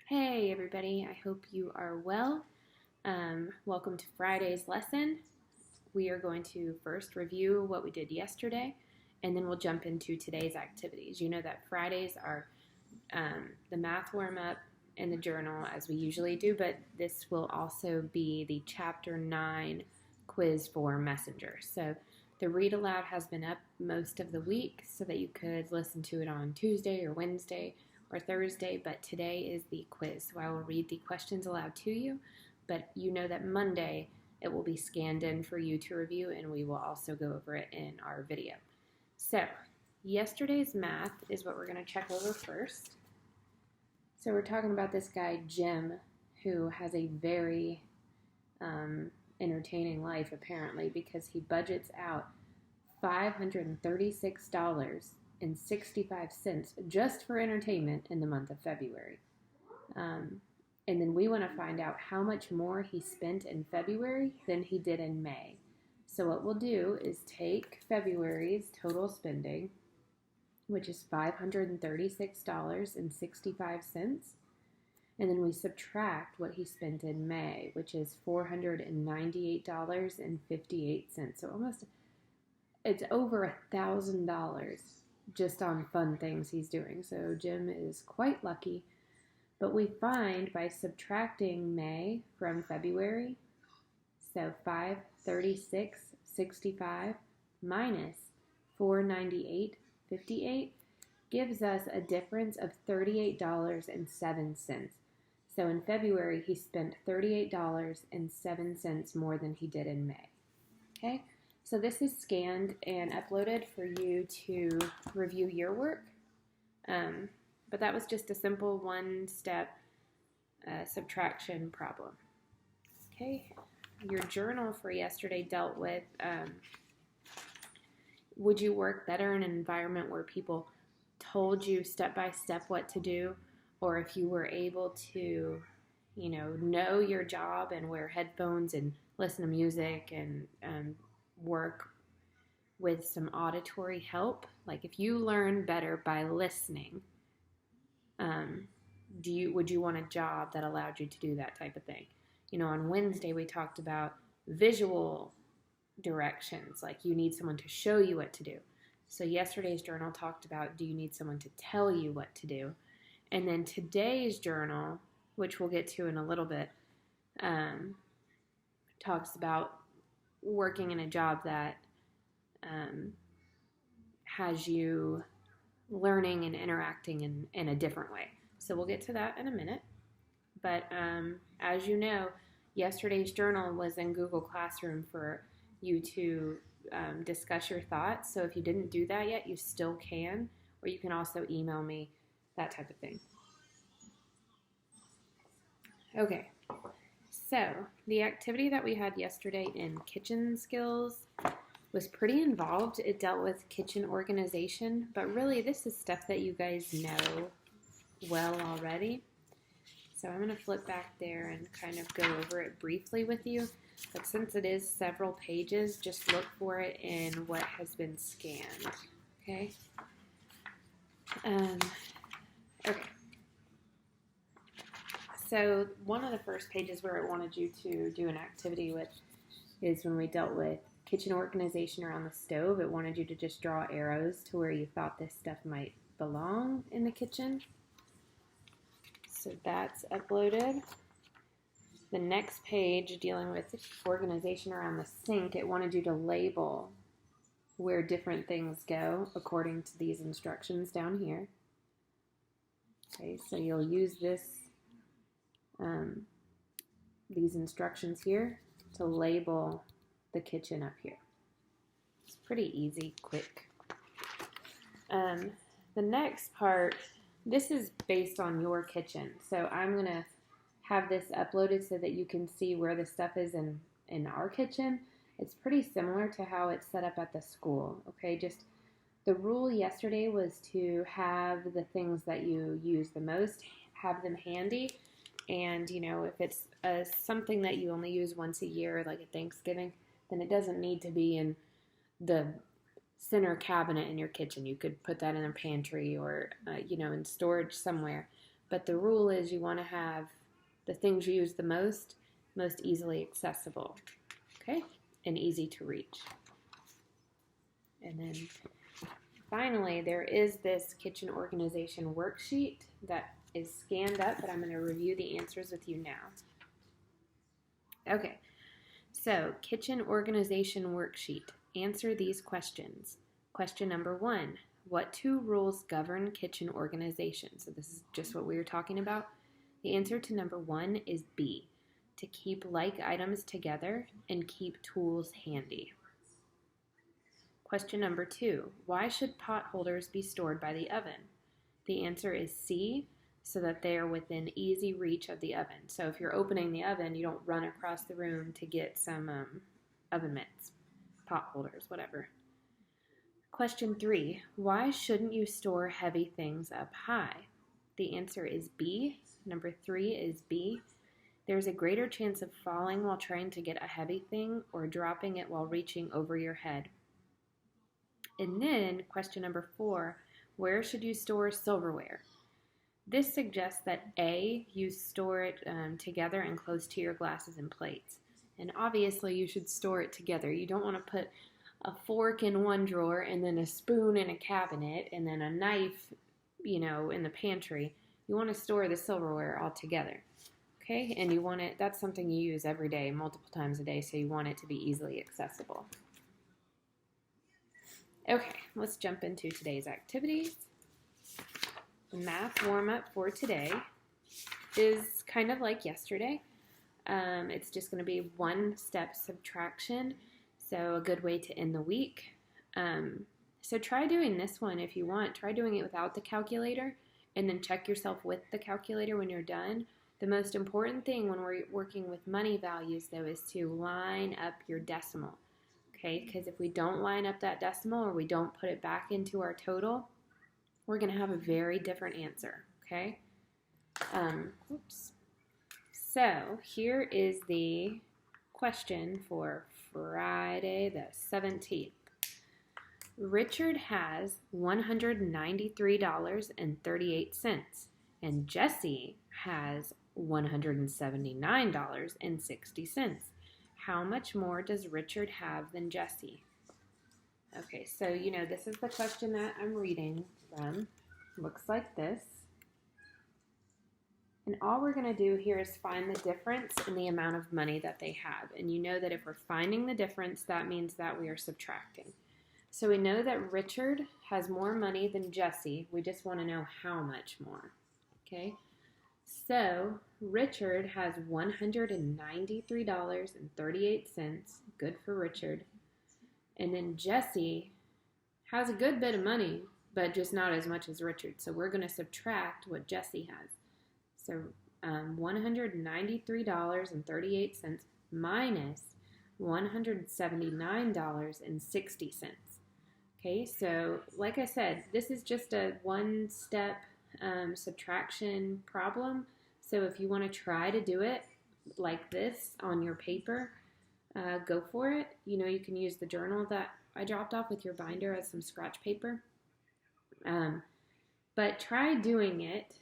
Hey everybody, I hope you are well. Welcome to Friday's lesson. We are going to first review what we did yesterday, and then we'll jump into today's activities. You know that Fridays are the math warm-up and the journal as we usually do, but this will also be the Chapter 9 quiz for Messenger. So the Read-Aloud has been up most of the week so that you could listen to it on Tuesday or Wednesday or Thursday, but today is the quiz. So I will read the questions aloud to you, but you know that Monday it will be scanned in for you to review, and we will also go over it in our video. So yesterday's math is what we're going to check over first. So we're talking about this guy, Jim, who has a very entertaining life, apparently, because he budgets out $536.65 just for entertainment in the month of February. And then we want to find out how much more he spent in February than he did in May. So what we'll do is take February's total spending, which is $536.65, and then we subtract what he spent in May, which is $498.58. So it's over $1,000 just on fun things he's doing. So Jim is quite lucky. But we find by subtracting May from February, so $536.65 minus $498.58 gives us a difference of $38.07. So in February, he spent $38.07 more than he did in May. Okay, so this is scanned and uploaded for you to review your work. But that was just a simple one-step subtraction problem. Okay, your journal for yesterday dealt with would you work better in an environment where people told you step-by-step what to do, or if you were able to, know your job and wear headphones and listen to music and work with some auditory help. Like if you learn better by listening, would you want a job that allowed you to do that type of thing? On Wednesday we talked about visual directions, like you need someone to show you what to do. So yesterday's journal talked about, do you need someone to tell you what to do? And then today's journal, which we'll get to in a little bit, talks about working in a job that has you learning and interacting in a different way. So we'll get to that in a minute. But as you know, yesterday's journal was in Google Classroom for you to discuss your thoughts. So if you didn't do that yet, you still can, or you can also email me, that type of thing. Okay, so the activity that we had yesterday in kitchen skills was pretty involved. It dealt with kitchen organization, but really this is stuff that you guys know well already. So I'm going to flip back there and kind of go over it briefly with you. But since it is several pages, just look for it in what has been scanned. Okay? Okay. So one of the first pages where I wanted you to do an activity with is when we dealt with kitchen organization around the stove. It wanted you to just draw arrows to where you thought this stuff might belong in the kitchen. So that's uploaded. The next page, dealing with organization around the sink, it wanted you to label where different things go according to these instructions down here. Okay, so you'll use these instructions here to label the kitchen up here. It's pretty easy, quick. The next part, this is based on your kitchen. So I'm going to have this uploaded so that you can see where the stuff is in our kitchen. It's pretty similar to how it's set up at the school. Okay, just the rule yesterday was to have the things that you use the most, have them handy. And, if it's something that you only use once a year, like at Thanksgiving, then it doesn't need to be in the center cabinet in your kitchen. You could put that in a pantry or, in storage somewhere. but the rule is you want to have the things you use the most easily accessible, okay, and easy to reach. And then finally, there is this kitchen organization worksheet that is scanned up, but I'm going to review the answers with you now. Okay, so kitchen organization worksheet. Answer these questions. Question number 1, what 2 rules govern kitchen organization? So this is just what we were talking about. The answer to number 1 is B, to keep like items together and keep tools handy. Question number 2, why should pot holders be stored by the oven? The answer is C, so that they are within easy reach of the oven. So if you're opening the oven, you don't run across the room to get some oven mitts, pot holders, whatever. Question 3, why shouldn't you store heavy things up high? The answer is B. Number 3 is B. There's a greater chance of falling while trying to get a heavy thing or dropping it while reaching over your head. And then question number 4, where should you store silverware? This suggests that A, you store it together and close to your glasses and plates. And obviously you should store it together. You don't want to put a fork in one drawer and then a spoon in a cabinet and then a knife, in the pantry. You want to store the silverware all together. Okay? And you want it, that's something you use every day, multiple times a day, so you want it to be easily accessible. Okay, let's jump into today's activities. The math warm-up for today is kind of like yesterday. It's just going to be 1-step subtraction, so a good way to end the week. So try doing this one if you want. Try doing it without the calculator, and then check yourself with the calculator when you're done. The most important thing when we're working with money values, though, is to line up your decimal. Okay, because if we don't line up that decimal or we don't put it back into our total, we're going to have a very different answer, okay? So here is the question for Friday the 17th. Richard has $193.38 and Jesse has $179.60. How much more does Richard have than Jesse? Okay, so this is the question that I'm reading from. Looks like this. And all we're going to do here is find the difference in the amount of money that they have. And you know that if we're finding the difference, that means that we are subtracting. So we know that Richard has more money than Jesse. We just want to know how much more. Okay? So Richard has $193.38. Good for Richard. And then Jesse has a good bit of money, but just not as much as Richard. So we're going to subtract what Jesse has. So $193.38 minus $179.60. Okay, so like I said, this is just a 1-step subtraction problem. So if you want to try to do it like this on your paper, go for it. You can use the journal that I dropped off with your binder as some scratch paper. But try doing it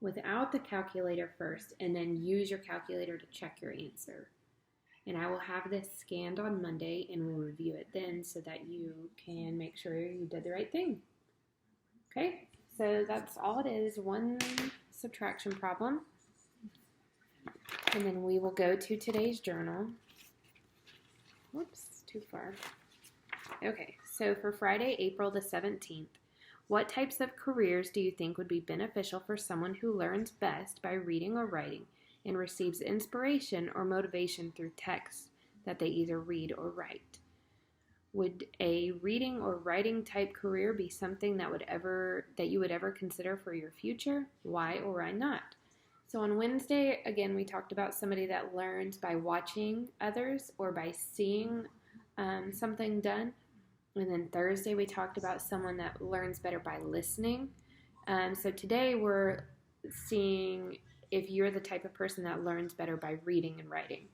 without the calculator first, and then use your calculator to check your answer. And I will have this scanned on Monday, and we'll review it then so that you can make sure you did the right thing. Okay, so that's all it is, 1 subtraction problem. And then we will go to today's journal. Whoops, too far. Okay, so for Friday, April the 17th, what types of careers do you think would be beneficial for someone who learns best by reading or writing and receives inspiration or motivation through text that they either read or write? Would a reading or writing type career be something that you would ever consider for your future? Why or why not? So on Wednesday, again, we talked about somebody that learns by watching others or by seeing something done. And then Thursday, we talked about someone that learns better by listening. So today, we're seeing if you're the type of person that learns better by reading and writing.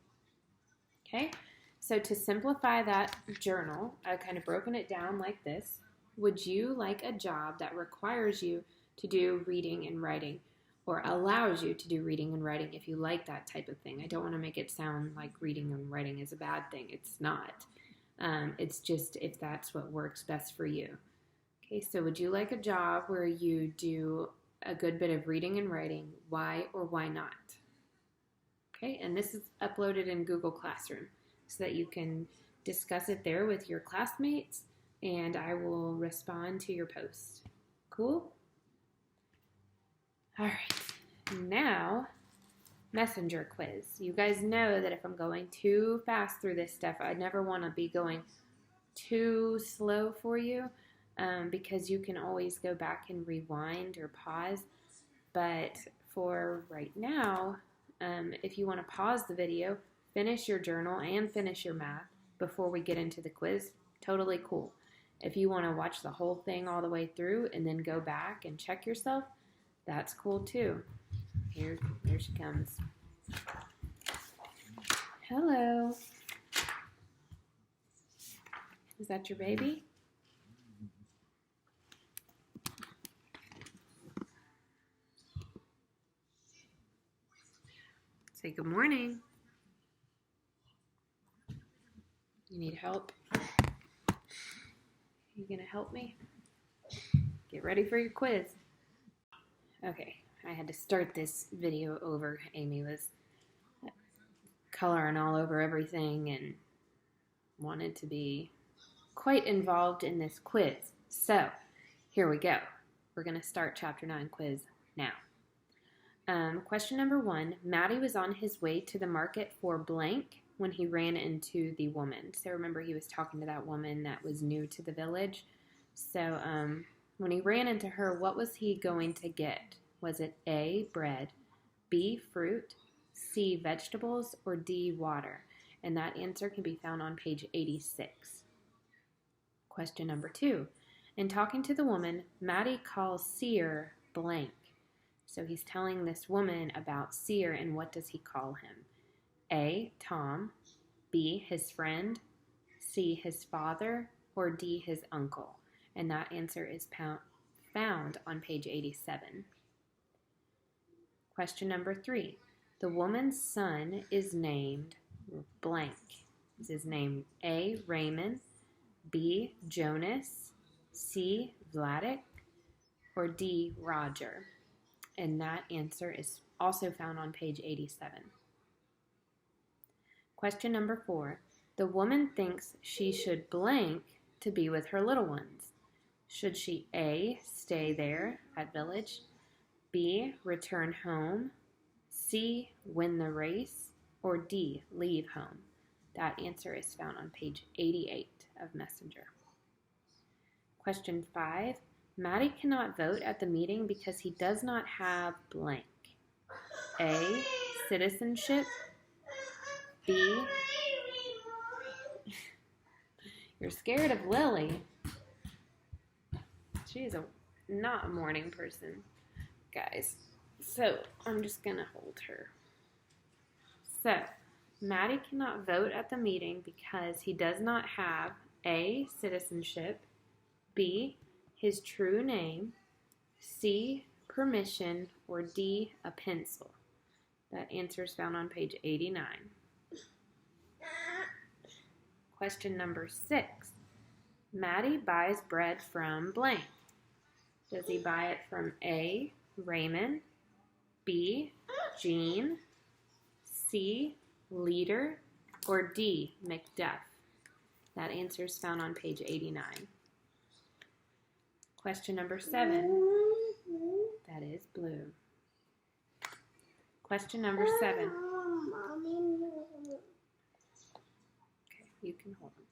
Okay? So to simplify that journal, I've kind of broken it down like this. Would you like a job that requires you to do reading and writing? or allows you to do reading and writing if you like that type of thing. I don't want to make it sound like reading and writing is a bad thing. It's not. It's just if that's what works best for you. Okay, so would you like a job where you do a good bit of reading and writing? Why or why not? Okay, and this is uploaded in Google Classroom so that you can discuss it there with your classmates, and I will respond to your post. Cool? All right, now messenger quiz. You guys know that if I'm going too fast through this stuff, I never want to be going too slow for you because you can always go back and rewind or pause. But for right now, if you want to pause the video, finish your journal and finish your math before we get into the quiz, totally cool. If you want to watch the whole thing all the way through and then go back and check yourself, that's cool too. Here she comes. Hello. Is that your baby? Say good morning. You need help? You gonna help me? Get ready for your quiz. Okay, I had to start this video over. Amy was coloring all over everything and wanted to be quite involved in this quiz. So, here we go. We're gonna start Chapter 9 quiz now. Question number 1, Maddie was on his way to the market for blank when he ran into the woman. So remember he was talking to that woman that was new to the village. So when he ran into her, what was he going to get? Was it A, bread, B, fruit, C, vegetables, or D, water? And that answer can be found on page 86. Question number 2, in talking to the woman, Maddie calls Seer blank. So he's telling this woman about Seer, and what does he call him? A, Tom, B, his friend, C, his father, or D, his uncle? And that answer is found on page 87. Question number 3. The woman's son is named blank. Is his name A, Raymond, B, Jonas, C, Vladik, or D, Roger? And that answer is also found on page 87. Question number 4. The woman thinks she should blank to be with her little ones. Should she A, stay there at village, B, return home, C, win the race, or D, leave home? That answer is found on page 88 of Messenger. Question 5. Maddie cannot vote at the meeting because he does not have blank. A, citizenship, B, you're scared of Lily. She is not a morning person, guys. So I'm just going to hold her. So Maddie cannot vote at the meeting because he does not have A, citizenship, B, his true name, C, permission, or D, a pencil. That answer is found on page 89. Question number 6. Maddie buys bread from blank. Does he buy it from A, Raymond, B, Jean, C, Leader, or D, Macduff? That answer is found on page 89. Question number 7. That is blue. Question number 7. Okay, you can hold them.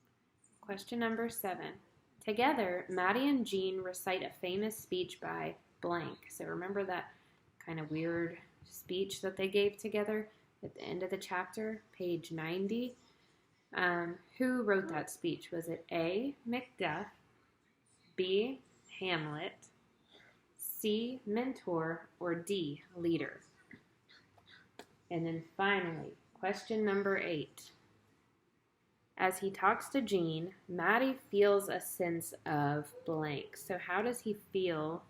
Question number 7. Together, Maddie and Jean recite a famous speech by blank. So remember that kind of weird speech that they gave together at the end of the chapter, page 90? Who wrote that speech? Was it A, Macduff, B, Hamlet, C, Mentor, or D, Leader? And then finally, question number 8. As he talks to Jean, Maddie feels a sense of blank. So how does he feel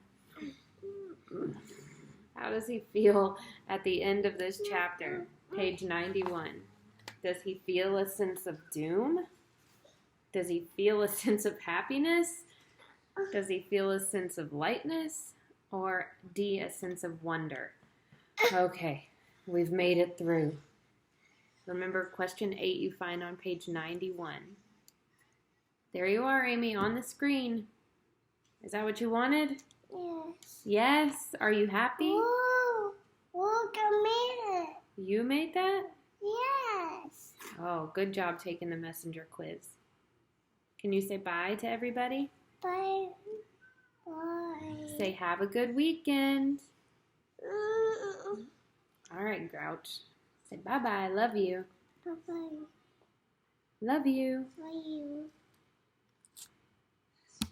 How does he feel at the end of this chapter? Page 91. Does he feel a sense of doom? Does he feel a sense of happiness? Does he feel a sense of lightness? Or D, a sense of wonder? Okay, we've made it through. Remember, question 8 you find on page 91. There you are, Amy, on the screen. Is that what you wanted? Yes. Yes. Are you happy? Whoa! Look, I made it. You made that? Yes. Oh, good job taking the messenger quiz. Can you say bye to everybody? Bye. Bye. Say have a good weekend. Mm. All right, Grouch. Say bye-bye. Love you. Bye-bye. Love you. Bye you.